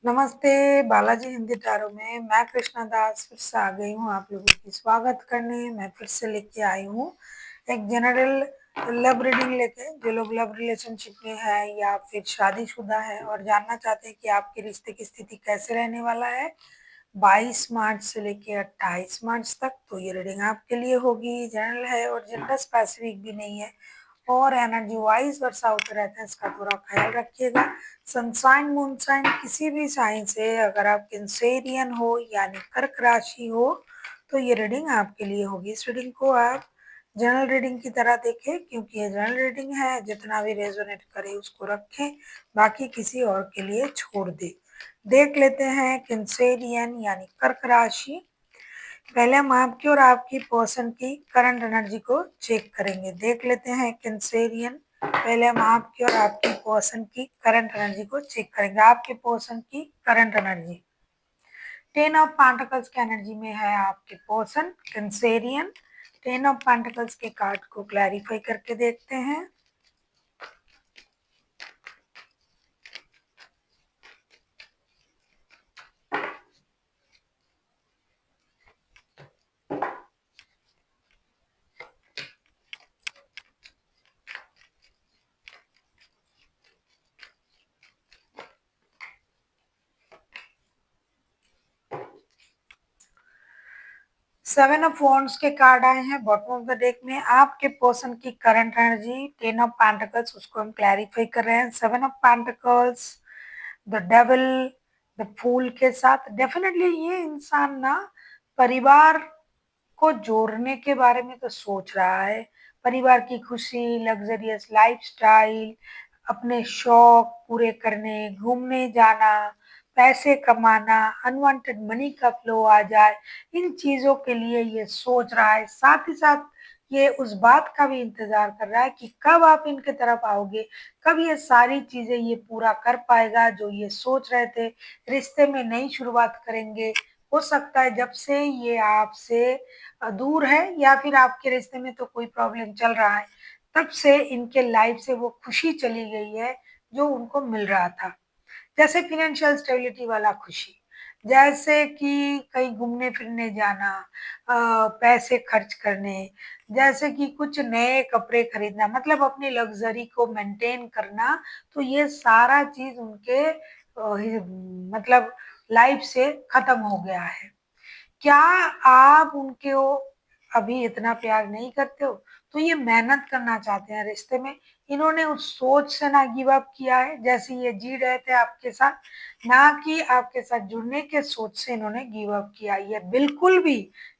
नमस्ते, बालाजी हिंदी टारो में मैं कृष्णा दास फिर से आ गई हूँ आप लोगों की स्वागत करने। मैं फिर से लेके आई हूँ एक जनरल लव रीडिंग लेके। जो लोग लव रिलेशनशिप में है या फिर शादीशुदा है और जानना चाहते हैं कि आपके रिश्ते की स्थिति कैसे रहने वाला है 22 मार्च से लेके 28 मार्च तक, तो ये रीडिंग आपके लिए होगी। जनरल है और जेंडर स्पेसिफिक भी नहीं है और एनर्जी वाइज वर्षा होते रहते हैं, इसका थोड़ा ख्याल रखिएगा। सनसाइन मूनसाइन किसी भी साइन से अगर आप कैंसेरियन हो यानी कर्क राशि हो तो ये रीडिंग आपके लिए होगी। इस रीडिंग को आप जनरल रीडिंग की तरह देखें क्योंकि ये जनरल रीडिंग है, जितना भी रेजोनेट करे उसको रखें, बाकी किसी और के लिए छोड़ दे। देख लेते हैं कैंसेरियन यानी कर्क राशि। पहले हम आपकी और आपकी पर्सन की करंट एनर्जी को चेक करेंगे। देख लेते हैं कैंसेरियन। पहले हम आपकी और आपकी पर्सन की करंट एनर्जी को चेक करेंगे। आपके पर्सन की करंट एनर्जी 10 ऑफ पेंटिकल्स की एनर्जी में है आपके पर्सन कैंसेरियन। 10 ऑफ पेंटिकल्स के कार्ड को क्लैरिफाई करके देखते हैं। सेवन ऑफ वॉन्ड्स के कार्ड आए हैं बॉटम ऑफ द डेक में। आपके पर्सन की करंट एनर्जी 10 ऑफ पेंटिकल्स, उसको हम क्लैरिफाई कर रहे हैं। 7 of pentacles, the devil, the fool के साथ डेफिनेटली ये इंसान ना परिवार को जोड़ने के बारे में तो सोच रहा है। परिवार की खुशी, लग्जरियस लाइफस्टाइल, अपने शौक पूरे करने, घूमने जाना, पैसे कमाना, अनवांटेड मनी का फ्लो आ जाए, इन चीजों के लिए ये सोच रहा है। साथ ही साथ ये उस बात का भी इंतजार कर रहा है कि कब आप इनके तरफ आओगे, कब ये सारी चीजें ये पूरा कर पाएगा जो ये सोच रहे थे। रिश्ते में नई शुरुआत करेंगे। हो सकता है जब से ये आपसे दूर है या फिर आपके रिश्ते में तो कोई प्रॉब्लम चल रहा है, तब से इनके लाइफ से वो खुशी चली गई है जो उनको मिल रहा था। जैसे फाइनेंशियल स्टेबिलिटी वाला खुशी, जैसे कि कहीं घूमने फिरने जाना, पैसे खर्च करने, जैसे कि कुछ नए कपड़े खरीदना, मतलब अपनी लग्जरी को मेंटेन करना। तो ये सारा चीज उनके मतलब लाइफ से खत्म हो गया है। क्या आप उनके हो अभी इतना प्यार नहीं करते हो? तो ये मेहनत करना चाहते हैं रिश्ते में। इन्होंने उस सोच से ना गिव अप किया है जैसे ये जी रहे थे आपके साथ, ना कि आपके साथ जुड़ने के सोच से इन्होंने गिव अप किया। ये बिल्कुल भी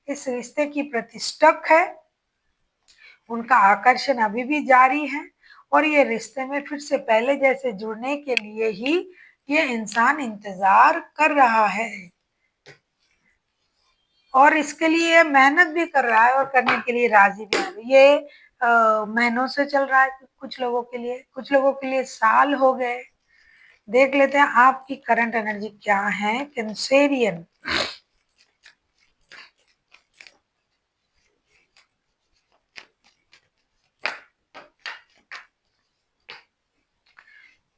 इस रिश्ते की प्रतिष्ठक है। उनका आकर्षण अभी भी जारी है और ये रिश्ते में फिर से पहले जैसे जुड़ने के लिए ही ये इंसान इंतजार कर रहा है और इसके लिए मेहनत भी कर रहा है और करने के लिए राजी भी है। ये महीनों से चल रहा है कुछ लोगों के लिए, कुछ लोगों के लिए साल हो गए। देख लेते हैं आपकी करंट एनर्जी क्या है कैंसेरियन।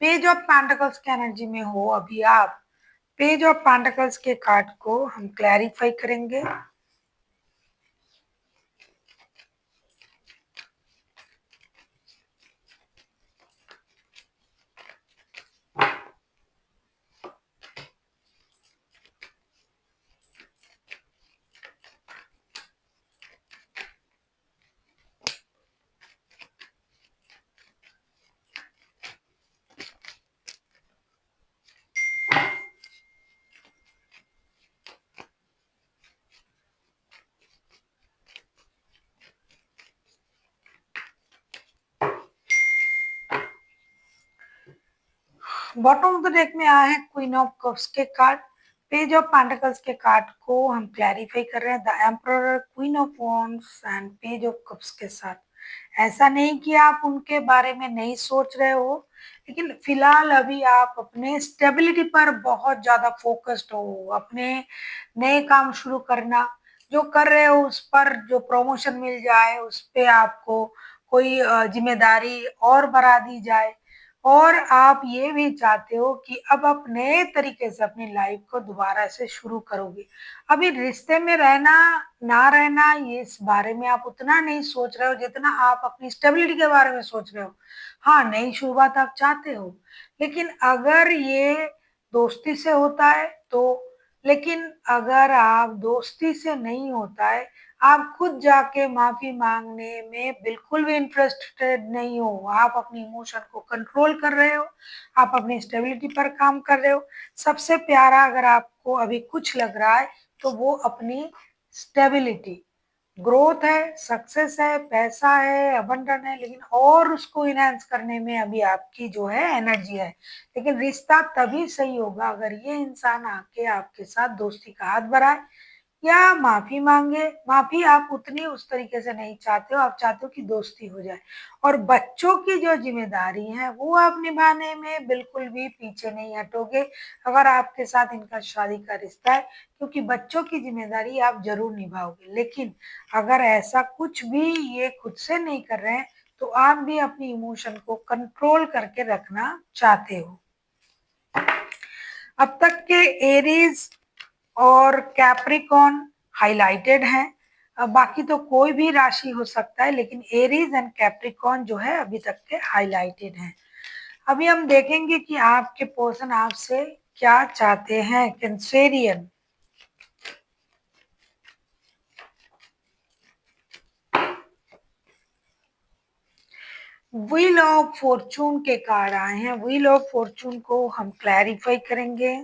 पेज ऑफ पेंटिकल्स की एनर्जी में हो अभी आप। पेज ऑफ पेंटिकल्स के कार्ड को हम क्लैरिफाई करेंगे। बॉटम ऑफ द डेक में आए हैं क्वीन ऑफ कप्स के कार्ड। पेज ऑफ पेंटिकल्स के कार्ड को हम क्लैरिफाई कर रहे हैं। The emperor, queen of wands and page of cups के साथ। ऐसा नहीं कि आप उनके बारे में नहीं सोच रहे हो, लेकिन फिलहाल अभी आप अपने स्टेबिलिटी पर बहुत ज्यादा फोकस्ड हो। अपने नए काम शुरू करना, जो कर रहे हो उस पर जो प्रमोशन मिल जाए, उस पे आपको कोई जिम्मेदारी और बढ़ा दी जाए, और आप ये भी चाहते हो कि अब आप नए तरीके से अपनी लाइफ को दोबारा से शुरू करोगे। अभी रिश्ते में रहना ना रहना ये इस बारे में आप उतना नहीं सोच रहे हो जितना आप अपनी स्टेबिलिटी के बारे में सोच रहे हो। हाँ, नई शुरुआत आप चाहते हो, लेकिन अगर ये दोस्ती से होता है तो, लेकिन अगर आप दोस्ती से नहीं होता है, आप खुद जाके माफी मांगने में बिल्कुल भी इंटरेस्टेड नहीं हो, आप अपनी इमोशन को कंट्रोल कर रहे हो, आप अपनी स्टेबिलिटी पर काम कर रहे हो। सबसे प्यारा अगर आपको अभी कुछ लग रहा है तो वो अपनी स्टेबिलिटी, ग्रोथ है, सक्सेस है, पैसा है, अबंडन है, लेकिन और उसको इनहेंस करने में अभी आपकी जो है एनर्जी है। लेकिन रिश्ता तभी सही होगा अगर ये इंसान आके आपके साथ दोस्ती का हाथ बढ़ाए या माफी मांगे। माफी आप उतनी उस तरीके से नहीं चाहते हो, आप चाहते हो कि दोस्ती हो जाए। और बच्चों की जो जिम्मेदारी है वो आप निभाने में बिल्कुल भी पीछे नहीं हटोगे अगर आपके साथ इनका शादी का रिश्ता है, क्योंकि बच्चों की जिम्मेदारी आप जरूर निभाओगे। लेकिन अगर ऐसा कुछ भी ये खुद से नहीं कर रहे हैं तो आप भी अपनी इमोशन को कंट्रोल करके रखना चाहते हो। अब तक के एरीज और कैप्रिकॉन हाइलाइटेड हैं। बाकी तो कोई भी राशि हो सकता है, लेकिन एरीज एंड कैप्रिकॉन जो है अभी तक के हाइलाइटेड हैं। अभी हम देखेंगे कि आपके पर्सन आपसे क्या चाहते हैं। कैंसेरियन, व्हील ऑफ फॉर्चून के कार्ड आए हैं। व्हील ऑफ फॉर्चून को हम क्लैरिफाई करेंगे।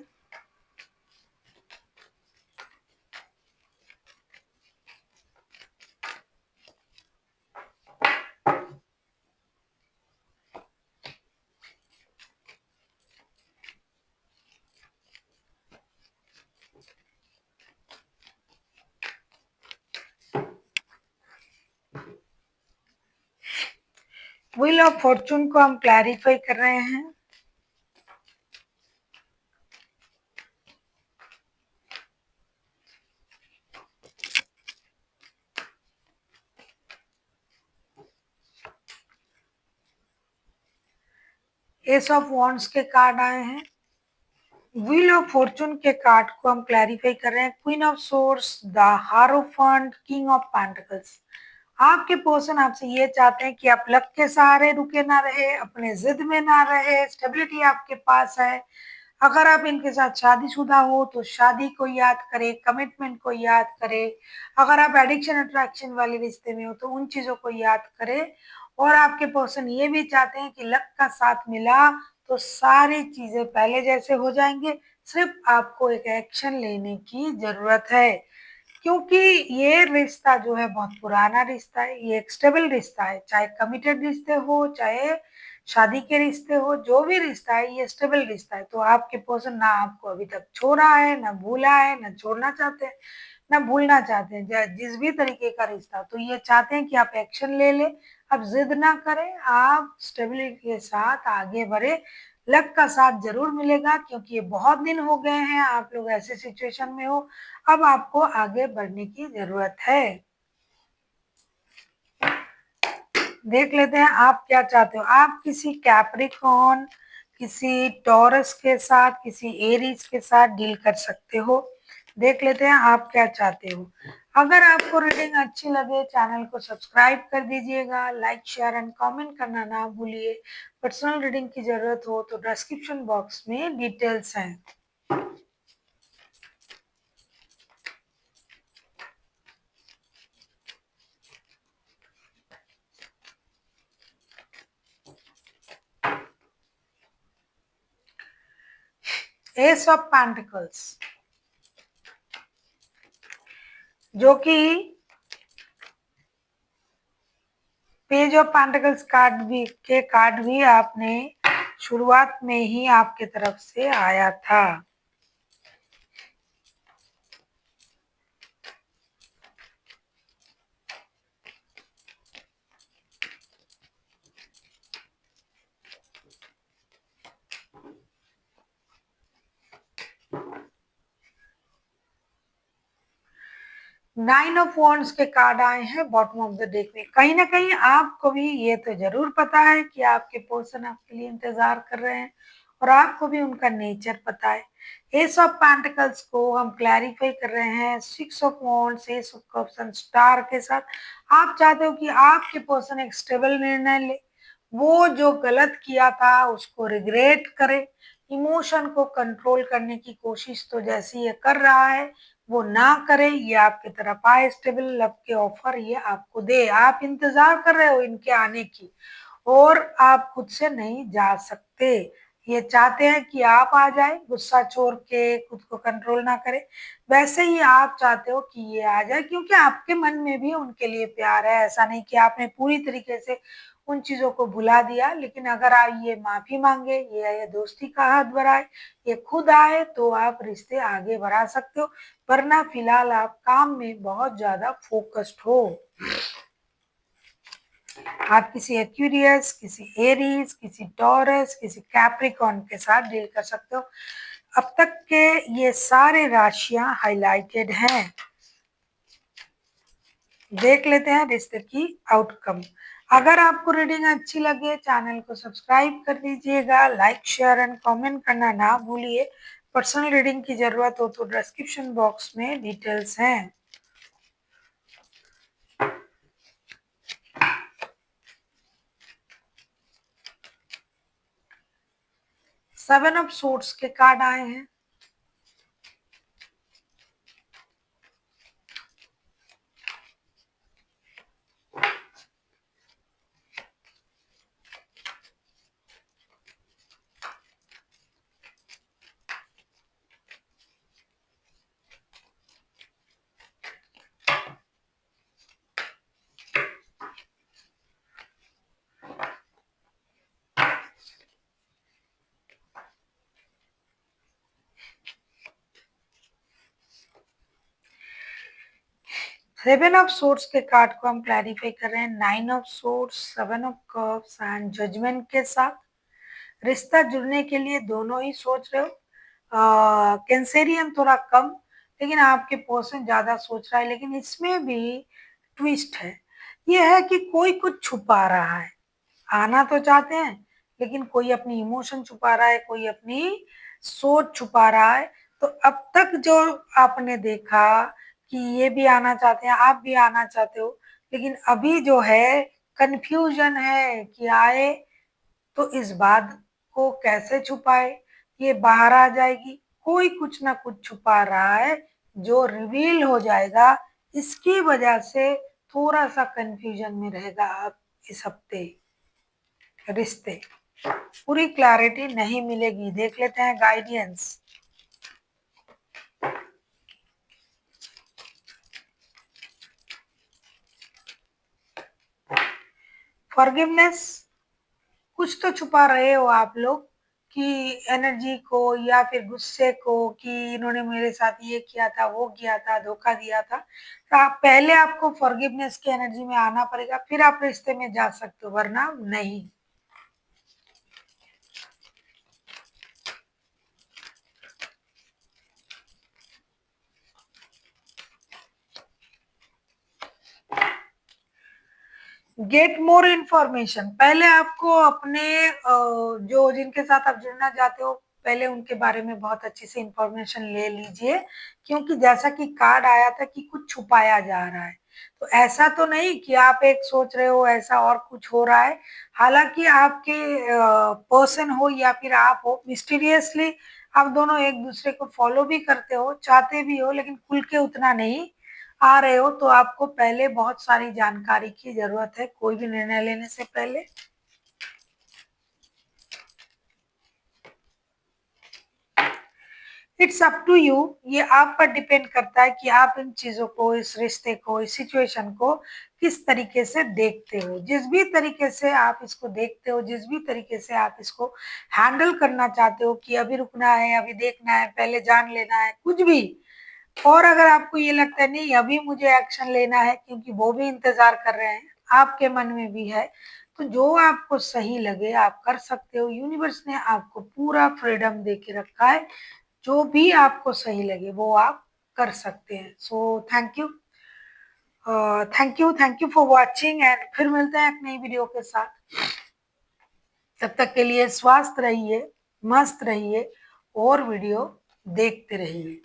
व्हील ऑफ फॉर्चून को हम क्लैरिफाई कर रहे हैं। एस ऑफ वॉन्ड्स के कार्ड आए हैं। व्हील ऑफ फॉर्चून के कार्ड को हम क्लैरिफाई कर रहे हैं। Queen of swords, the hierophant, king of pentacles. आपके पर्सन आपसे ये चाहते हैं कि आप लक के सहारे रुके ना रहे, अपने जिद में ना रहे, स्टेबिलिटी आपके पास है। अगर आप इनके साथ शादीशुदा हो तो शादी को याद करें, कमिटमेंट को याद करें। अगर आप एडिक्शन अट्रैक्शन वाले रिश्ते में हो तो उन चीजों को याद करें। और आपके पर्सन ये भी चाहते हैं कि लक का साथ मिला तो सारी चीजें पहले जैसे हो जाएंगे, सिर्फ आपको एक एक्शन लेने की जरूरत है। क्योंकि ये रिश्ता जो है बहुत पुराना रिश्ता है, ये एक स्टेबल रिश्ता है, चाहे कमिटेड रिश्ते हो चाहे शादी के रिश्ते हो, जो भी रिश्ता है ये स्टेबल रिश्ता है। तो आपके पर्सन ना आपको अभी तक छोड़ा है, ना भूला है, ना छोड़ना चाहते हैं, ना भूलना चाहते हैं। जिस भी तरीके का रिश्ता, तो ये चाहते हैं कि आप एक्शन ले ले, आप जिद ना करें, आप स्टेबिलिटी के साथ आगे बढ़े। लक का साथ जरूर मिलेगा क्योंकि ये बहुत दिन हो गए हैं आप लोग ऐसे सिचुएशन में हो। अब आपको आगे बढ़ने की जरूरत है। देख लेते हैं आप क्या चाहते हो। आप किसी कैप्रिकॉन, किसी टॉरस के साथ, किसी एरीज के साथ डील कर सकते हो। देख लेते हैं आप क्या चाहते हो। अगर आपको रीडिंग अच्छी लगे चैनल को सब्सक्राइब कर दीजिएगा, लाइक शेयर एंड कमेंट करना ना भूलिए। पर्सनल रीडिंग की जरूरत हो तो डिस्क्रिप्शन बॉक्स में डिटेल्स हैं। एस ऑफ पेंटिकल्स, जो कि पेज ऑफ पेंटिकल्स कार्ड भी आपने शुरुआत में ही आपके तरफ से आया था। 9 ऑफ वॉन्ड्स के कार्ड आए हैं बॉटम ऑफ द डेक में। कहीं ना कहीं आपको भी ये तो जरूर पता है कि आपके पर्सन आपके लिए इंतजार कर रहे हैं और आपको भी उनका नेचर पता है। एस ऑफ पेंटिकल्स को हम क्लैरिफाई कर रहे हैं 6 of wands, S of cups and star के साथ। आप चाहते हो कि आपके पर्सन एक स्टेबल निर्णय ले, वो जो गलत किया था उसको रिग्रेट करे, इमोशन को कंट्रोल करने की कोशिश तो जैसी ये कर रहा है वो ना करे, ये आपकी तरफ आए, स्टेबल लव के ऑफर ये आपको दे। आप इंतजार कर रहे हो इनके आने की और आप खुद से नहीं जा सकते। ये चाहते हैं कि आप आ जाए, गुस्सा छोड़ के खुद को कंट्रोल ना करे। वैसे ही आप चाहते हो कि ये आ जाए क्योंकि आपके मन में भी उनके लिए प्यार है। ऐसा नहीं कि आपने पूरी तरीके से उन चीजों को भुला दिया, लेकिन अगर आप ये माफी मांगे, ये दोस्ती का हाथ बढ़ाए, ये खुद आए तो आप रिश्ते आगे बढ़ा सकते हो, वरना फिलहाल आप काम में बहुत ज्यादा फोकस्ड हो। आप किसी एक्यूरियस, किसी एरीज, किसी टॉरस, किसी कैप्रिकॉर्न के साथ डील कर सकते हो। अब तक के ये सारे राशियां हाइलाइटेड हैं। देख लेते हैं रिश्ते की आउटकम। अगर आपको रीडिंग अच्छी लगे चैनल को सब्सक्राइब कर दीजिएगा, लाइक शेयर एंड कमेंट करना ना भूलिए। पर्सनल रीडिंग की जरूरत हो तो डिस्क्रिप्शन बॉक्स में डिटेल्स हैं। सेवन ऑफ सोर्ड्स के कार्ड आए हैं। सेवन ऑफ सोर्ड्स के कार्ड को हम क्लैरिफाई कर रहे हैं 9 of swords, 7 of cups and judgement के साथ। रिश्ता जुड़ने के लिए दोनों ही सोच रहे हो। कैंसेरियन थोड़ा कम, लेकिन आपके पर्सन ज्यादा सोच रहा है। लेकिन इसमें भी ट्विस्ट है, ये है कि कोई कुछ छुपा रहा है। आना तो चाहते हैं लेकिन कोई अपनी इमोशन छुपा रहा है, कोई अपनी सोच छुपा रहा है। तो अब तक जो आपने देखा कि ये भी आना चाहते हैं, आप भी आना चाहते हो, लेकिन अभी जो है कंफ्यूजन है कि आए तो इस बात को कैसे छुपाए, ये बाहर आ जाएगी। कोई कुछ ना कुछ छुपा रहा है जो रिवील हो जाएगा। इसकी वजह से थोड़ा सा कंफ्यूजन में रहेगा आप इस हफ्ते। रिश्ते पूरी क्लैरिटी नहीं मिलेगी। देख लेते हैं गाइडेंस। फॉरगिवनेस, कुछ तो छुपा रहे हो आप लोग कि एनर्जी को या फिर गुस्से को कि इन्होंने मेरे साथ ये किया था, वो किया था, धोखा दिया था। तो आप पहले आपको फॉरगिवनेस की एनर्जी में आना पड़ेगा, फिर आप रिश्ते में जा सकते हो, वरना नहीं। गेट मोर इन्फॉर्मेशन, पहले आपको अपने जो जिनके साथ आप जुड़ना चाहते हो पहले उनके बारे में बहुत अच्छे से इंफॉर्मेशन ले लीजिए, क्योंकि जैसा कि कार्ड आया था कि कुछ छुपाया जा रहा है। तो ऐसा तो नहीं कि आप एक सोच रहे हो, ऐसा और कुछ हो रहा है। हालांकि आपके पर्सन हो या फिर आप हो, मिस्टीरियसली आप दोनों एक दूसरे को फॉलो भी करते हो, चाहते भी हो, लेकिन खुल के उतना नहीं आ रहे हो। तो आपको पहले बहुत सारी जानकारी की जरूरत है कोई भी निर्णय लेने से पहले। इट्स अप टू यू, ये आप पर डिपेंड करता है कि आप इन चीजों को, इस रिश्ते को, इस सिचुएशन को किस तरीके से देखते हो। जिस भी तरीके से आप इसको देखते हो, जिस भी तरीके से आप इसको हैंडल करना चाहते हो कि अभी रुकना है, अभी देखना है, पहले जान लेना है, कुछ भी। और अगर आपको ये लगता है नहीं अभी मुझे एक्शन लेना है क्योंकि वो भी इंतजार कर रहे हैं, आपके मन में भी है, तो जो आपको सही लगे आप कर सकते हो। यूनिवर्स ने आपको पूरा फ्रीडम दे के रखा है, जो भी आपको सही लगे वो आप कर सकते हैं। So thank you. Thank you for watching and फिर मिलते हैं एक नई वीडियो के साथ। तब तक के लिए स्वस्थ रहिए, मस्त रहिए और वीडियो देखते रहिए।